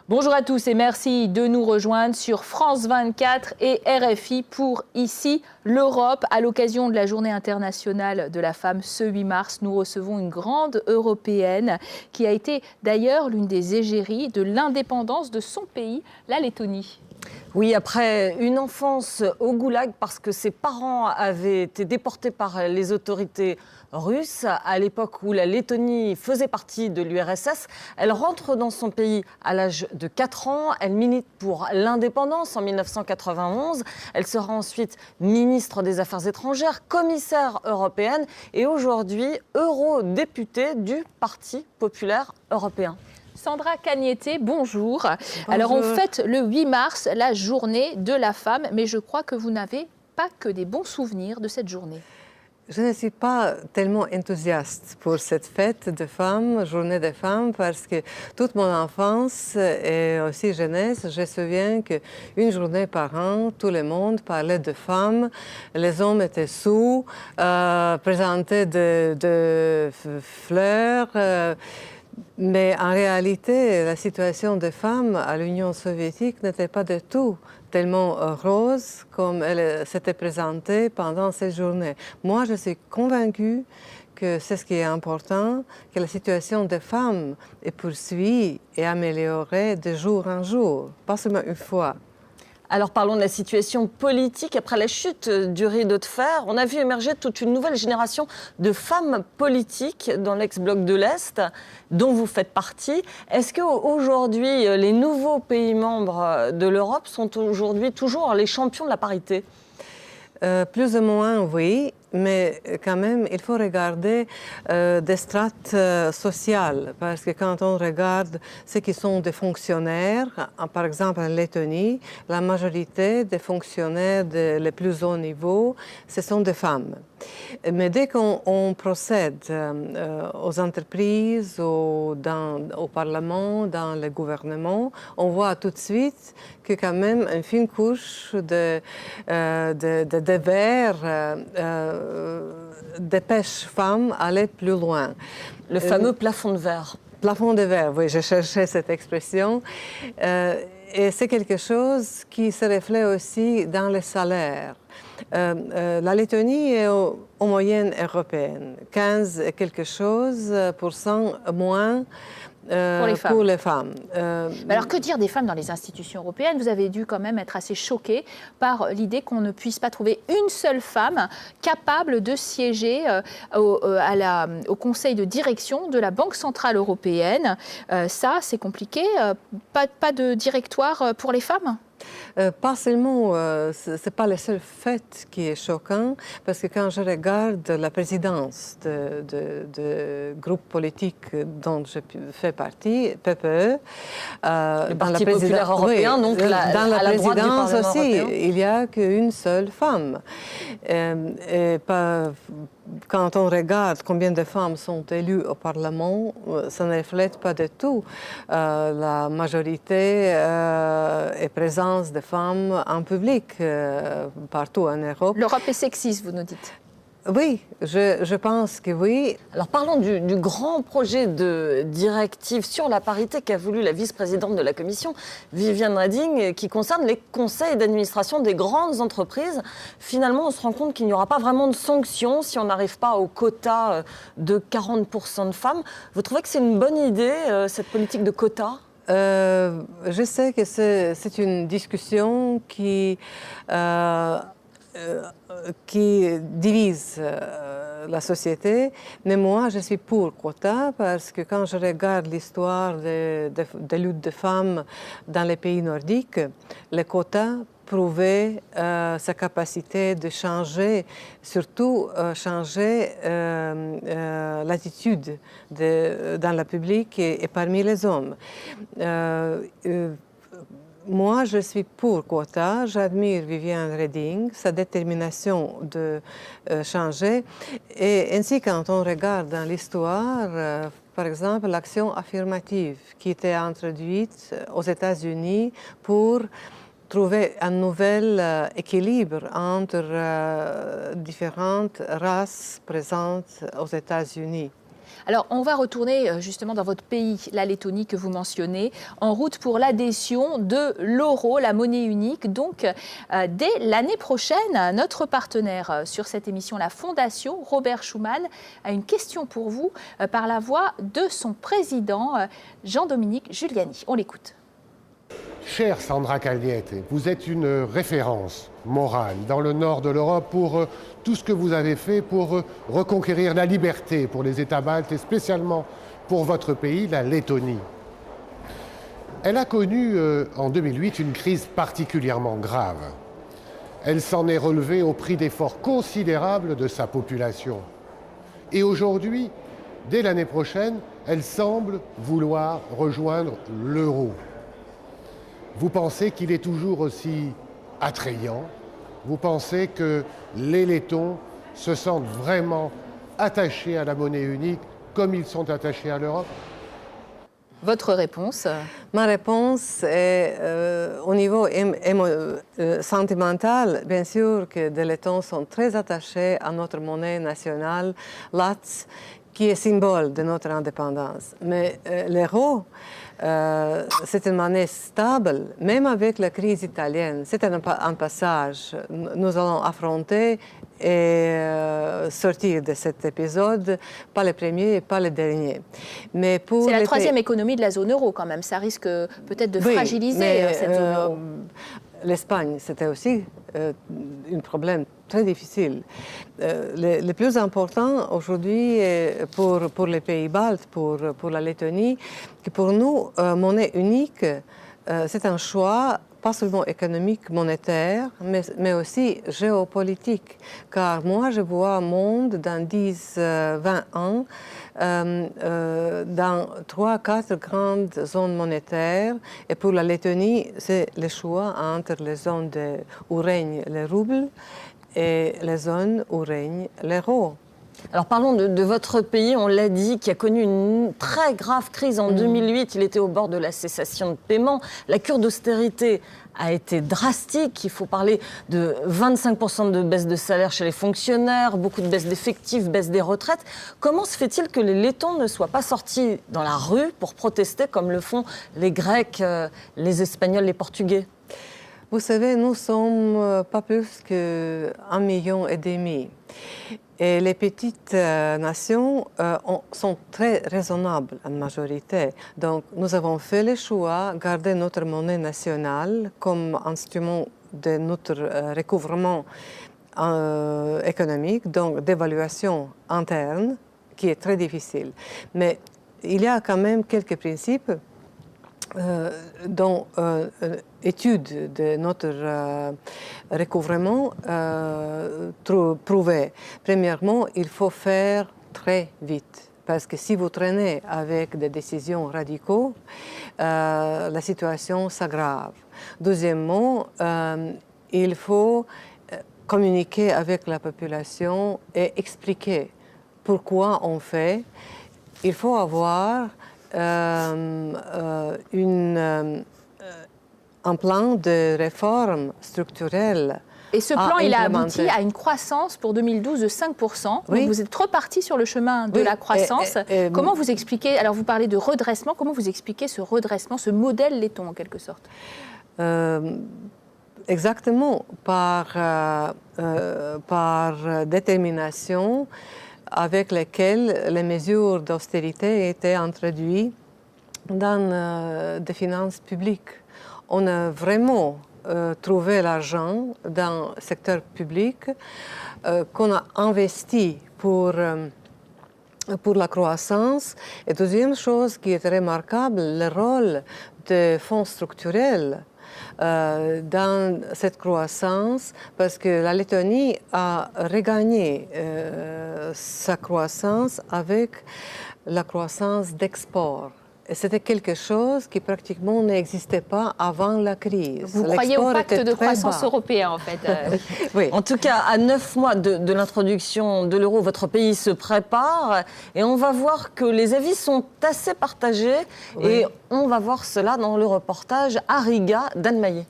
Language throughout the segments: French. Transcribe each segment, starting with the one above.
Bonjour à tous et merci de nous rejoindre sur France 24 et RFI pour Ici l'Europe. À l'occasion de la Journée internationale de la femme ce 8 mars, nous recevons une grande européenne qui a été d'ailleurs l'une des égéries de l'indépendance de son pays, la Lettonie. Oui, après une enfance au goulag parce que ses parents avaient été déportés par les autorités russes à l'époque où la Lettonie faisait partie de l'URSS, elle rentre dans son pays à l'âge de 4 ans, elle milite pour l'indépendance en 1991, elle sera ensuite ministre des Affaires étrangères, commissaire européenne et aujourd'hui eurodéputée du Parti populaire européen. Sandra Cagnete, bonjour. Alors on fête le 8 mars la journée de la femme, mais je crois que vous n'avez pas que des bons souvenirs de cette journée. Je ne suis pas tellement enthousiaste pour cette fête de femmes, journée des femmes, parce que toute mon enfance et aussi jeunesse, je me souviens qu'une journée par an, tout le monde parlait de femmes, les hommes étaient sous, présentaient de fleurs, mais en réalité, la situation des femmes à l'Union soviétique n'était pas du tout tellement rose comme elle s'était présentée pendant cette journée. Moi, je suis convaincue que c'est ce qui est important, que la situation des femmes est poursuivie et améliorée de jour en jour, pas seulement une fois. Alors parlons de la situation politique. Après la chute du rideau de fer, on a vu émerger toute une nouvelle génération de femmes politiques dans l'ex-bloc de l'Est, dont vous faites partie. Est-ce qu'aujourd'hui, les nouveaux pays membres de l'Europe sont aujourd'hui toujours les champions de la parité ? Plus ou moins, oui. Mais quand même, il faut regarder des strates sociales, parce que quand on regarde ceux qui sont des fonctionnaires, par exemple en Lettonie, la majorité des fonctionnaires les plus hauts niveaux, ce sont des femmes. Mais dès qu'on procède aux entreprises, au Parlement, dans le gouvernement, on voit tout de suite que quand même une fine couche de verre dépêche femmes à aller plus loin. Le fameux plafond de verre. Plafond de verre, oui, je cherchais cette expression. Et c'est quelque chose qui se reflète aussi dans les salaires. La Lettonie est aux moyennes européennes, 15 et quelque chose % moins pour les femmes. Alors que dire des femmes dans les institutions européennes? Vous avez dû quand même être assez choquée par l'idée qu'on ne puisse pas trouver une seule femme capable de siéger au conseil de direction de la Banque centrale européenne. Ça, c'est compliqué. Pas de directoire pour les femmes? Pas seulement, ce n'est pas le seul fait qui est choquant, parce que quand je regarde la présidence de groupe politique dont je fais partie, PPE, le Parti populaire européen, donc dans la présidence aussi, européen. il n'y a qu'une seule femme. Et quand on regarde combien de femmes sont élues au Parlement, ça ne reflète pas du tout la majorité et présence de femmes en public partout en Europe. L'Europe est sexiste, vous nous dites? Oui, je pense que oui. Alors parlons du grand projet de directive sur la parité qu'a voulu la vice-présidente de la Commission, Viviane Reding, qui concerne les conseils d'administration des grandes entreprises. Finalement, on se rend compte qu'il n'y aura pas vraiment de sanctions si on n'arrive pas au quota de 40% de femmes. Vous trouvez que c'est une bonne idée, cette politique de quota ? Je sais que c'est une discussion qui divise la société, mais moi je suis pour quota parce que quand je regarde l'histoire des luttes de femmes dans les pays nordiques, les quotas prouvaient sa capacité de changer, surtout changer l'attitude dans le public et parmi les hommes. Moi, je suis pour quota. J'admire Viviane Reding, sa détermination de changer. Et ainsi, quand on regarde dans l'histoire, par exemple, l'action affirmative qui était introduite aux États-Unis pour trouver un nouvel équilibre entre différentes races présentes aux États-Unis. Alors, on va retourner justement dans votre pays, la Lettonie que vous mentionnez, en route pour l'adhésion de l'euro, la monnaie unique. Donc, dès l'année prochaine, notre partenaire sur cette émission, la Fondation Robert Schuman, a une question pour vous par la voix de son président, Jean-Dominique Giuliani. On l'écoute. Chère Sandra Cagliette, vous êtes une référence morale dans le nord de l'Europe pour tout ce que vous avez fait pour reconquérir la liberté pour les États baltes et spécialement pour votre pays, la Lettonie. Elle a connu en 2008 une crise particulièrement grave. Elle s'en est relevée au prix d'efforts considérables de sa population. Et aujourd'hui, dès l'année prochaine, elle semble vouloir rejoindre l'euro. Vous pensez qu'il est toujours aussi attrayant? Vous pensez que les Lettons se sentent vraiment attachés à la monnaie unique comme ils sont attachés à l'Europe? Votre réponse? Ma réponse est au niveau sentimental, bien sûr que les Lettons sont très attachés à notre monnaie nationale, l'ATS, qui est symbole de notre indépendance. Mais l'euro, c'est une monnaie stable, même avec la crise italienne. C'est un passage. Nous allons affronter et sortir de cet épisode, pas le premier et pas le dernier. Mais pour c'est la troisième économie de la zone euro quand même. Ça risque peut-être de fragiliser cette zone euro. L'Espagne, c'était aussi un problème très difficile. Le plus important aujourd'hui pour les pays baltes, pour la Lettonie, que pour nous, monnaie unique, c'est un choix pas seulement économique, monétaire, mais aussi géopolitique. Car moi, je vois un monde dans 10-20 ans, dans 3-4 grandes zones monétaires. Et pour la Lettonie, c'est le choix entre les zones où règne le rouble et les zones où règne l'euro. Alors parlons de votre pays, on l'a dit, qui a connu une très grave crise en 2008. Il était au bord de la cessation de paiement. La cure d'austérité a été drastique. Il faut parler de 25% de baisse de salaire chez les fonctionnaires, beaucoup de baisse d'effectifs, baisse des retraites. Comment se fait-il que les Lettons ne soient pas sortis dans la rue pour protester comme le font les Grecs, les Espagnols, les Portugais ? Vous savez, nous sommes pas plus qu'1,5 million. Et les petites nations sont très raisonnables en majorité. Donc, nous avons fait le choix de garder notre monnaie nationale comme instrument de notre recouvrement économique, donc d'évaluation interne, qui est très difficile. Mais il y a quand même quelques principes dont études de notre recouvrement prouvées. Premièrement, il faut faire très vite. Parce que si vous traînez avec des décisions radicaux, la situation s'aggrave. Deuxièmement, il faut communiquer avec la population et expliquer pourquoi on fait. Il faut avoir un plan de réforme structurelle. Et ce plan, il a abouti à une croissance pour 2012 de 5%. Oui. Donc vous êtes reparti sur le chemin de la croissance. Comment vous expliquez, alors vous parlez de redressement, comment vous expliquez ce redressement, ce modèle letton en quelque sorte? Exactement, par détermination avec lesquelles les mesures d'austérité étaient introduites dans des finances publiques. On a vraiment trouvé l'argent dans le secteur public qu'on a investi pour la croissance. Et deuxième chose qui est remarquable, le rôle des fonds structurels dans cette croissance, parce que la Lettonie a regagné sa croissance avec la croissance d'export. Et c'était quelque chose qui pratiquement n'existait pas avant la crise. Vous croyez au pacte de croissance européen, en fait. Oui. En tout cas, à 9 mois de l'introduction de l'euro, votre pays se prépare. Et on va voir que les avis sont assez partagés. Oui. Et on va voir cela dans le reportage à Riga d'Anne Maillet.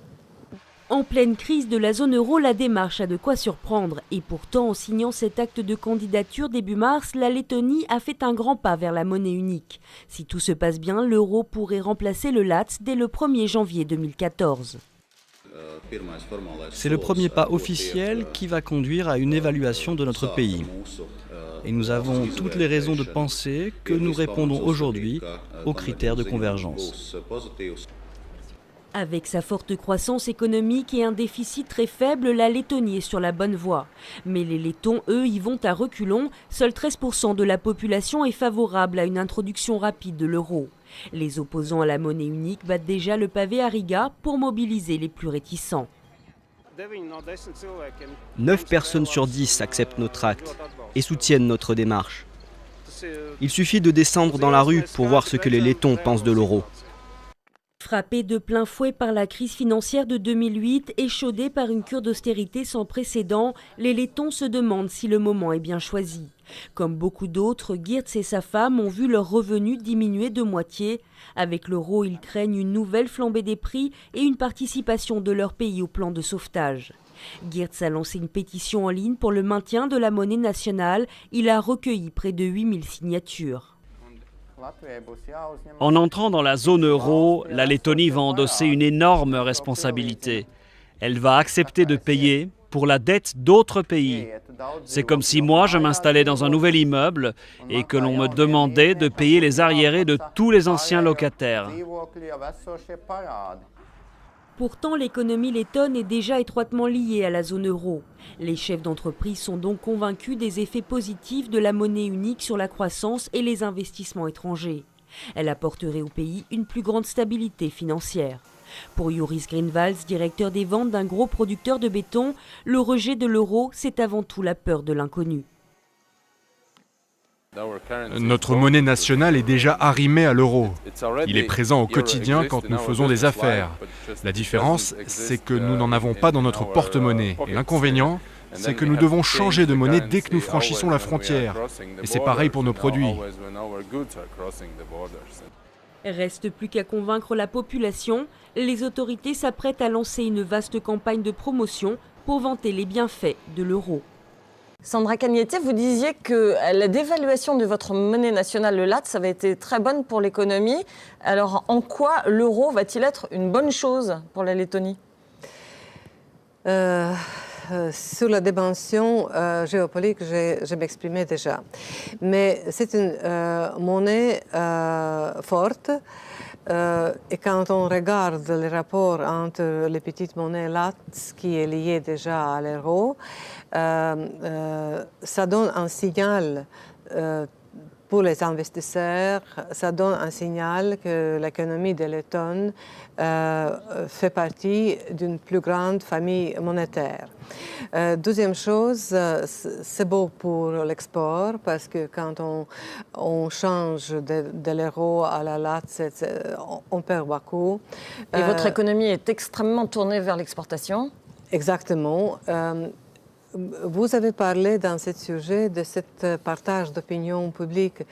En pleine crise de la zone euro, la démarche a de quoi surprendre. Et pourtant, en signant cet acte de candidature début mars, la Lettonie a fait un grand pas vers la monnaie unique. Si tout se passe bien, l'euro pourrait remplacer le LATS dès le 1er janvier 2014. C'est le premier pas officiel qui va conduire à une évaluation de notre pays. Et nous avons toutes les raisons de penser que nous répondons aujourd'hui aux critères de convergence. Avec sa forte croissance économique et un déficit très faible, la Lettonie est sur la bonne voie. Mais les Lettons, eux, y vont à reculons. Seuls 13% de la population est favorable à une introduction rapide de l'euro. Les opposants à la monnaie unique battent déjà le pavé à Riga pour mobiliser les plus réticents. 9 personnes sur 10 acceptent notre acte et soutiennent notre démarche. Il suffit de descendre dans la rue pour voir ce que les Lettons pensent de l'euro. Frappés de plein fouet par la crise financière de 2008, échaudés par une cure d'austérité sans précédent, les Lettons se demandent si le moment est bien choisi. Comme beaucoup d'autres, Geerts et sa femme ont vu leurs revenus diminuer de moitié. Avec l'euro, ils craignent une nouvelle flambée des prix et une participation de leur pays au plan de sauvetage. Geerts a lancé une pétition en ligne pour le maintien de la monnaie nationale. Il a recueilli près de 8000 signatures. En entrant dans la zone euro, la Lettonie va endosser une énorme responsabilité. Elle va accepter de payer pour la dette d'autres pays. C'est comme si moi je m'installais dans un nouvel immeuble et que l'on me demandait de payer les arriérés de tous les anciens locataires. Pourtant, l'économie lettonne est déjà étroitement liée à la zone euro. Les chefs d'entreprise sont donc convaincus des effets positifs de la monnaie unique sur la croissance et les investissements étrangers. Elle apporterait au pays une plus grande stabilité financière. Pour Joris Greenwald, directeur des ventes d'un gros producteur de béton, le rejet de l'euro, c'est avant tout la peur de l'inconnu. Notre monnaie nationale est déjà arrimée à l'euro. Il est présent au quotidien quand nous faisons des affaires. La différence, c'est que nous n'en avons pas dans notre porte-monnaie. Et l'inconvénient, c'est que nous devons changer de monnaie dès que nous franchissons la frontière. Et c'est pareil pour nos produits. Reste plus qu'à convaincre la population. Les autorités s'apprêtent à lancer une vaste campagne de promotion pour vanter les bienfaits de l'euro. Sandra Cagnette, vous disiez que la dévaluation de votre monnaie nationale, le LATS, avait été très bonne pour l'économie. Alors, en quoi l'euro va-t-il être une bonne chose pour la Lettonie ? Sur la dimension géopolitique, je m'exprimais déjà. Mais c'est une monnaie forte. Et quand on regarde les rapports entre les petites monnaies LATS qui est liée déjà à l'euro, ça donne un signal pour les investisseurs, ça donne un signal que l'économie de Lettonie fait partie d'une plus grande famille monétaire. Deuxième chose, c'est beau pour l'export parce que quand on change de l'euro à la LATS, on perd beaucoup. Et votre économie est extrêmement tournée vers l'exportation ? Exactement. Vous avez parlé dans ce sujet de ce partage d'opinion publique.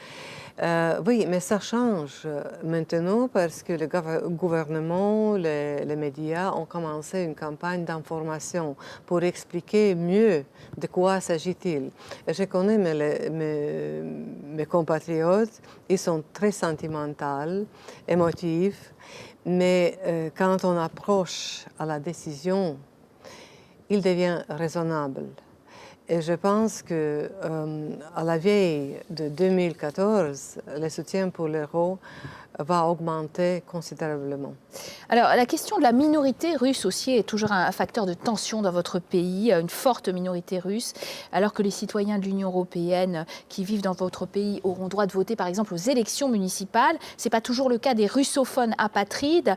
Oui, mais ça change maintenant parce que le gouvernement, les médias ont commencé une campagne d'information pour expliquer mieux de quoi s'agit-il. Je connais mes compatriotes, ils sont très sentimentaux, émotifs, mais quand on approche à la décision, il devient raisonnable. Et je pense que à la veille de 2014, le soutien pour l'euro va augmenter considérablement. Alors, la question de la minorité russe aussi est toujours un facteur de tension dans votre pays, une forte minorité russe, alors que les citoyens de l'Union européenne qui vivent dans votre pays auront droit de voter, par exemple, aux élections municipales. Ce n'est pas toujours le cas des russophones apatrides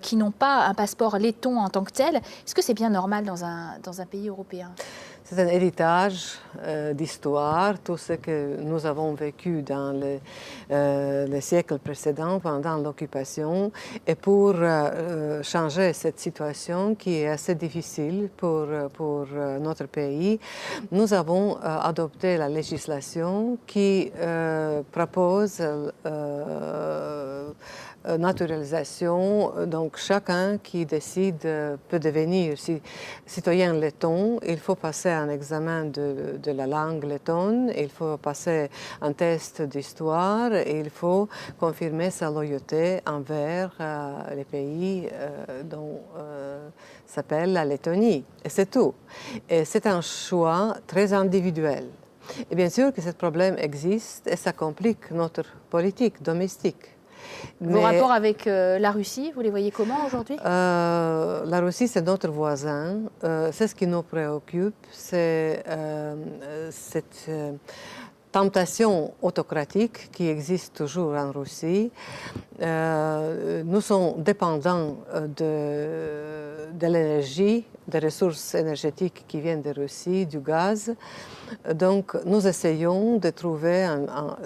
qui n'ont pas un passeport letton en tant que tel. Est-ce que c'est bien normal dans un pays européen ? C'est un héritage d'histoire, tout ce que nous avons vécu dans les siècles précédents, pendant l'occupation. Et pour changer cette situation qui est assez difficile pour notre pays, nous avons adopté la législation qui propose naturalisation. Donc, chacun qui décide peut devenir citoyen letton. Il faut passer un examen de la langue lettonne, il faut passer un test d'histoire et il faut confirmer sa loyauté envers les pays dont s'appelle la Lettonie. Et c'est tout. Et c'est un choix très individuel. Et bien sûr que ce problème existe et ça complique notre politique domestique. Vos rapports avec la Russie, vous les voyez comment aujourd'hui? La Russie, c'est notre voisin. C'est ce qui nous préoccupe. C'est cette tentation autocratique qui existe toujours en Russie. Nous sommes dépendants de l'énergie, des ressources énergétiques qui viennent de Russie, du gaz. Donc, nous essayons de trouver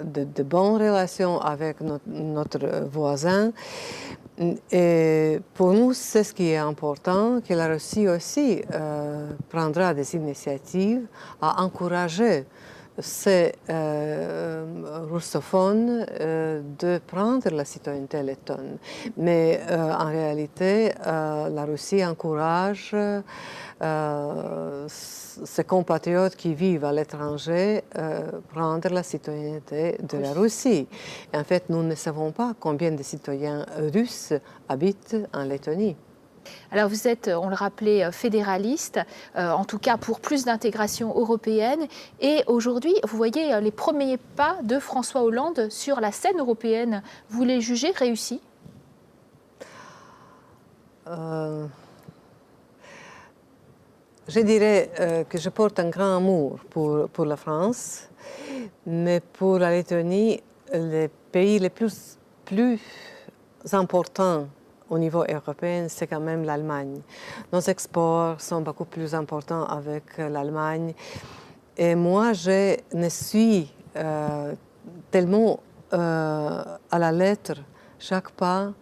de bonnes relations avec notre voisin. Et pour nous, c'est ce qui est important, que la Russie aussi prendra des initiatives à encourager ces russophones de prendre la citoyenneté lettonne. Mais en réalité, la Russie encourage ses compatriotes qui vivent à l'étranger prendre la citoyenneté de la Russie. Et en fait, nous ne savons pas combien de citoyens russes habitent en Lettonie. Alors vous êtes, on le rappelait, fédéraliste, en tout cas pour plus d'intégration européenne. Et aujourd'hui, vous voyez les premiers pas de François Hollande sur la scène européenne. Vous les jugez réussis? Je dirais que je porte un grand amour pour la France, mais pour la Lettonie, les pays les plus importants au niveau européen, c'est quand même l'Allemagne. Nos exports sont beaucoup plus importants avec l'Allemagne. Et moi, je ne suis tellement à la lettre chaque pas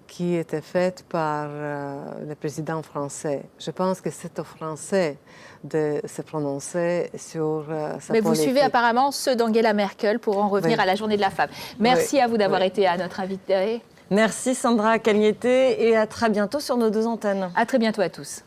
qui était fait par le président français. Je pense que c'est aux Français de se prononcer sur sa Mais politique. vous suivez apparemment ceux d'Angela Merkel pour en revenir à la Journée de la femme. Merci à vous d'avoir été à notre invité. Merci Sandra Cagnete et à très bientôt sur nos deux antennes. À très bientôt à tous.